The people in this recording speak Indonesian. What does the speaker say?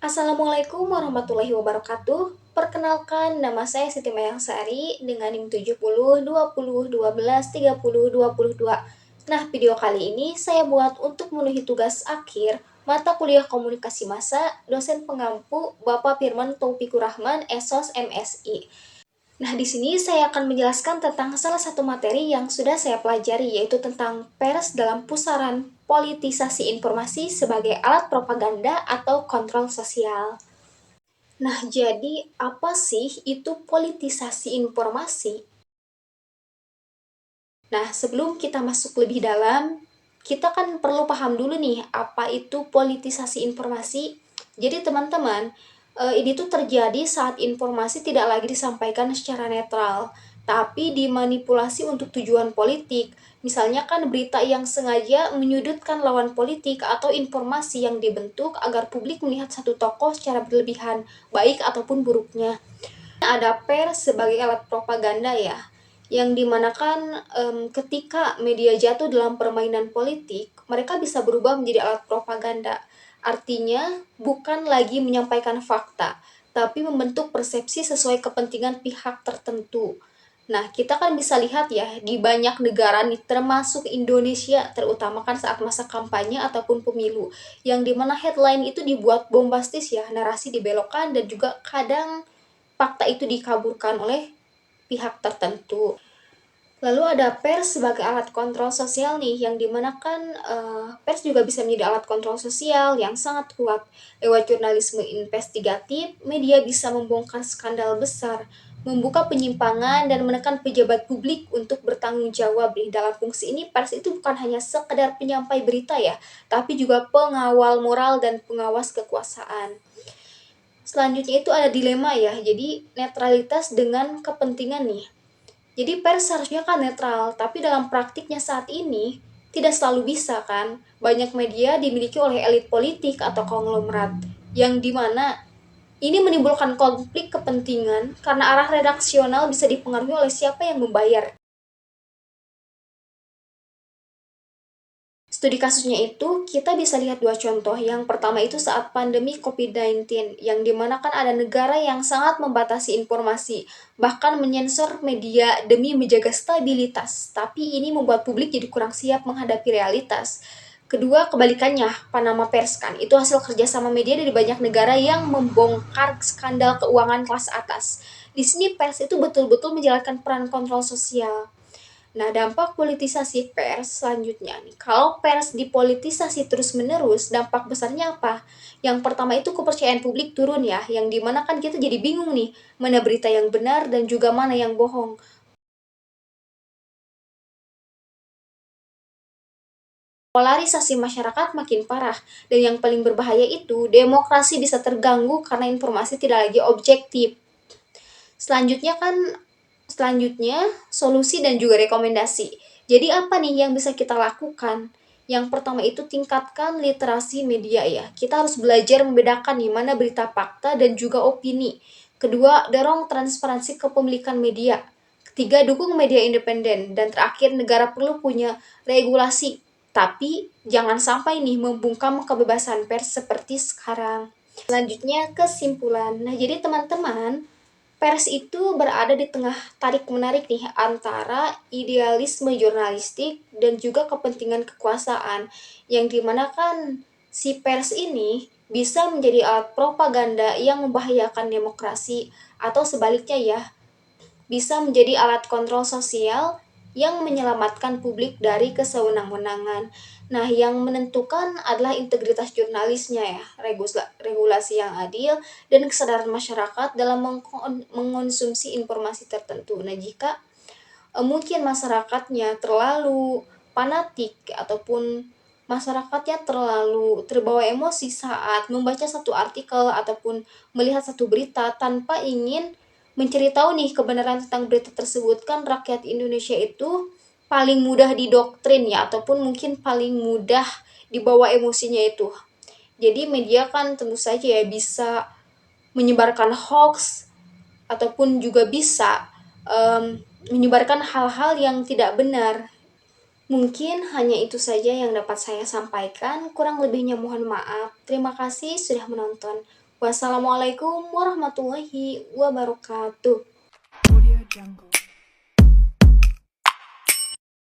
Assalamualaikum warahmatullahi wabarakatuh. Perkenalkan, nama saya Siti Mayangsari dengan NIM 70 20 12 30 22. Nah, video kali ini saya buat untuk memenuhi tugas akhir mata kuliah komunikasi massa dosen pengampu Bapak Firman Taufikur Rahman, Esos MSI. Nah, di sini saya akan menjelaskan tentang salah satu materi yang sudah saya pelajari, yaitu tentang pers dalam pusaran politisasi informasi sebagai alat propaganda atau kontrol sosial. Nah, jadi apa sih itu politisasi informasi? Nah, sebelum kita masuk lebih dalam, kita kan perlu paham dulu nih apa itu politisasi informasi. Jadi teman-teman, ini tuh terjadi saat informasi tidak lagi disampaikan secara netral, tapi dimanipulasi untuk tujuan politik. Misalnya kan berita yang sengaja menyudutkan lawan politik atau informasi yang dibentuk agar publik melihat satu tokoh secara berlebihan, baik ataupun buruknya. Ada pers sebagai alat propaganda ya, yang dimanakan ketika media jatuh dalam permainan politik, mereka bisa berubah menjadi alat propaganda. Artinya, bukan lagi menyampaikan fakta, tapi membentuk persepsi sesuai kepentingan pihak tertentu. Nah, kita kan bisa lihat ya, di banyak negara nih, termasuk Indonesia, terutama kan saat masa kampanye ataupun pemilu, yang dimana headline itu dibuat bombastis ya, narasi dibelokkan, dan juga kadang fakta itu dikaburkan oleh pihak tertentu. Lalu ada pers sebagai alat kontrol sosial nih, yang dimana kan pers juga bisa menjadi alat kontrol sosial yang sangat kuat. Lewat jurnalisme investigatif, media bisa membongkar skandal besar, membuka penyimpangan, dan menekan pejabat publik untuk bertanggung jawab nih. Dalam fungsi ini, pers itu bukan hanya sekedar penyampai berita ya, tapi juga pengawal moral dan pengawas kekuasaan. Selanjutnya itu ada dilema ya, jadi netralitas dengan kepentingan nih. Jadi pers harusnya kan netral, tapi dalam praktiknya saat ini tidak selalu bisa kan. Banyak media dimiliki oleh elit politik atau konglomerat, yang dimana ini menimbulkan konflik kepentingan karena arah redaksional bisa dipengaruhi oleh siapa yang membayar. Studi kasusnya itu, kita bisa lihat dua contoh. Yang pertama itu saat pandemi COVID-19, yang dimana kan ada negara yang sangat membatasi informasi, bahkan menyensor media demi menjaga stabilitas. Tapi ini membuat publik jadi kurang siap menghadapi realitas. Kedua, kebalikannya, Panama Papers kan, itu hasil kerjasama media dari banyak negara yang membongkar skandal keuangan kelas atas. Di sini pers itu betul-betul menjalankan peran kontrol sosial. Nah, dampak politisasi pers selanjutnya nih. Kalau pers dipolitisasi terus-menerus, dampak besarnya apa? Yang pertama itu kepercayaan publik turun ya, yang dimana kan kita jadi bingung nih, mana berita yang benar dan juga mana yang bohong. Polarisasi masyarakat makin parah, dan yang paling berbahaya itu demokrasi bisa terganggu karena informasi tidak lagi objektif. Selanjutnya kan Selanjutnya, solusi dan juga rekomendasi. Jadi apa nih yang bisa kita lakukan? Yang pertama itu tingkatkan literasi media ya. Kita harus belajar membedakan nih mana berita fakta dan juga opini. Kedua, dorong transparansi kepemilikan media. Ketiga, dukung media independen. Dan terakhir, negara perlu punya regulasi. Tapi jangan sampai nih membungkam kebebasan pers seperti sekarang. Selanjutnya, kesimpulan. Nah, jadi teman-teman, pers itu berada di tengah tarik-menarik nih antara idealisme jurnalistik dan juga kepentingan kekuasaan, yang dimana kan si pers ini bisa menjadi alat propaganda yang membahayakan demokrasi, atau sebaliknya ya, bisa menjadi alat kontrol sosial yang menyelamatkan publik dari kesewenang-wenangan. Nah, yang menentukan adalah integritas jurnalisnya ya, regulasi yang adil, dan kesadaran masyarakat dalam mengonsumsi informasi tertentu. Nah, jika mungkin masyarakatnya terlalu fanatik ataupun masyarakatnya terlalu terbawa emosi saat membaca satu artikel ataupun melihat satu berita tanpa ingin mencari tahu nih kebenaran tentang berita tersebut, kan rakyat Indonesia itu paling mudah didoktrin ya, ataupun mungkin paling mudah dibawa emosinya itu. Jadi media kan tentu saja ya bisa menyebarkan hoax ataupun juga bisa menyebarkan hal-hal yang tidak benar. Mungkin hanya itu saja yang dapat saya sampaikan. Kurang lebihnya mohon maaf. Terima kasih sudah menonton. Wassalamualaikum warahmatullahi wabarakatuh. Audio Jungle.